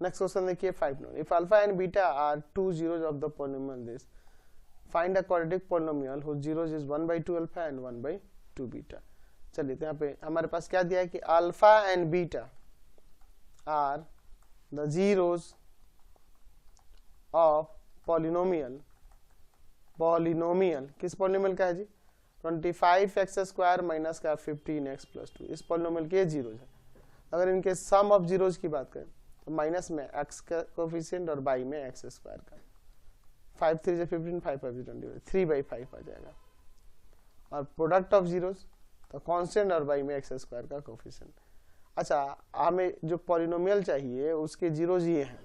Next question देखिए 5 नंबर, if alpha and beta are two zeros of the polynomial this, find a quadratic polynomial whose zeros is 1/2 alpha and 1/2 beta. चलिए तो यहाँ पे हमारे पास क्या दिया है कि alpha and beta are the zeros of polynomial, polynomial किस पॉलिनोमियल का है जी, 25x² माइनस का 15x + 2, इस पॉलिनोमियल के जीरोज है। अगर इनके सम ऑफ जीरोज की बात करें तो माइनस में x का कोफिशिएंट और बाई में x² का, 5 3 15, 5 5 20, 3/5 आ जाएगा। और प्रोडक्ट ऑफ जीरोज तो कांस्टेंट और बाई में x² का कोफिशिएंट। अच्छा, हमें जो पॉलिनोमियल चाहिए उसके जीरोज ये हैं,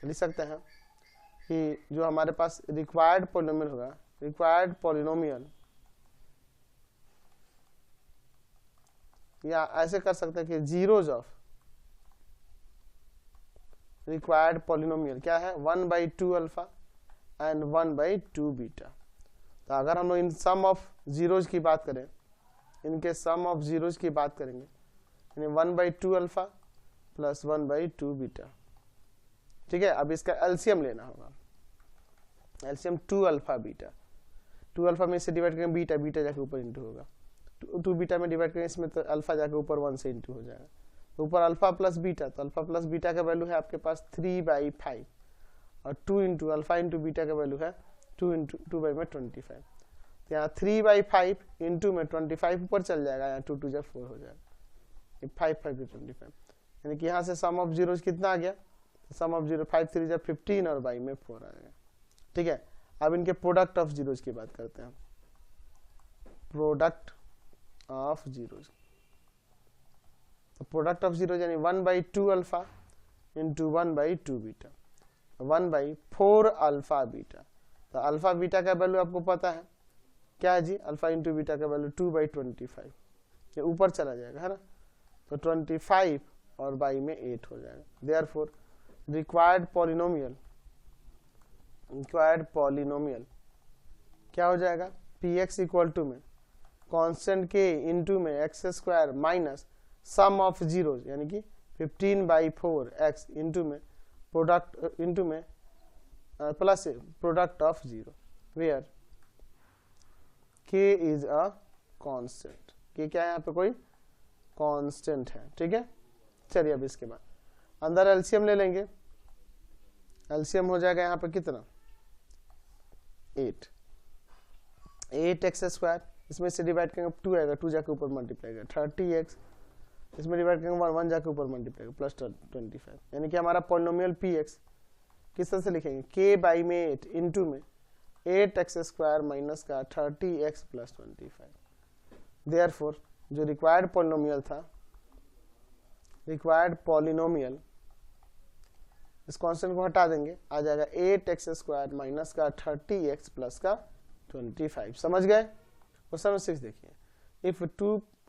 लिख सकते हैं कि जो हमारे पास रिक्वायर्ड पॉलिनोमियल होगा, रिक्वायर्ड पॉलिनोमियल, या ऐसे कर सकते हैं कि जीरोज ऑफ रिक्वायर्ड पॉलिनोमियल क्या है, 1/2 अल्फा एंड 1/2 बीटा। तो अगर हम लोग इन सम ऑफ जीरोज की बात करें, इनके सम ऑफ जीरोज की बात करेंगे, यानी 1/2 अल्फा प्लस 1/2 बीटा, ठीक है। अब इसका एलसीएम लेना होगा, एलसीएम 2 अल्फा बीटा, 2 अल्फा में से डिवाइड करेंगे बीटा, बीटा जाके ऊपर इंटू होगा, 2 बीटा में डिवाइड करेंगे इसमें तो अल्फा जाके ऊपर 1 से इंटू हो जाएगा, तो ऊपर अल्फा प्लस बीटा, तो अल्फा प्लस बीटा का वैल्यू है आपके पास 3/5 और 2 इंटू अल्फा इंटू बीटा का वैल्यू है 2 इंटू 2/25। तो यहाँ 3/5 इंटू में 25 ऊपर चल जाएगा, यहाँ 2 2 जा 4 हो जाएगा, 5 5 25, यानी कि यहाँ से सम ऑफ जीरोज कितना आ गया, सम ऑफ जीरो 5 3 जा 15 और बाई में 4 आ गया, ठीक है। अब इनके प्रोडक्ट ऑफ जीरोज की बात करते हैं, प्रोडक्ट ऑफ जीरोज, तो प्रोडक्ट ऑफ जीरोज यानी 1/2 alpha into 1/2 beta, 1/4 alpha beta. तो अल्फा बीटा का वैल्यू आपको पता है क्या है जी, अल्फा इंटू बीटा का वैल्यू 2/25, ये ऊपर चला जाएगा है ना, तो 25 और बाई में 8 हो जाएगा। Therefore required polynomial, required polynomial क्या हो जाएगा, px इक्वल टू में कांस्टेंट के इंटू में x² minus sum of zeros यानी कि 15/4x इंटू में प्रोडक्ट इंटू में plus product of zero, where k is a constant, k क्या है यहाँ पे कोई कांस्टेंट है, ठीक है। चलिए अब इसके बाद अंदर एलसीएम ले लेंगे, एलसीएम हो जाएगा यहाँ पे कितना 8, 8x², इसमें से डिवाइड करेंगे 2 आएगा, 2 जाके ऊपर मल्टीप्लाई करेगा 30x, इसमें डिवाइड करेंगे 1 जाके ऊपर मल्टीप्लाई करेगा प्लस 25, यानी कि हमारा पॉलिनोमियल px किस तरह से लिखेंगे, k/8 इंटू में 8x² माइनस का 30x + 25। देयरफॉर जो रिक्वायर्ड पॉलिनोमियल था, रिक्वायर्ड पॉलिनोमियल, इस कांस्टेंट को हटा देंगे, आ जाएगा 8x² माइनस का 30x प्लस का 25। समझ गए। क्वेश्चन 6 देखिए, इफ 2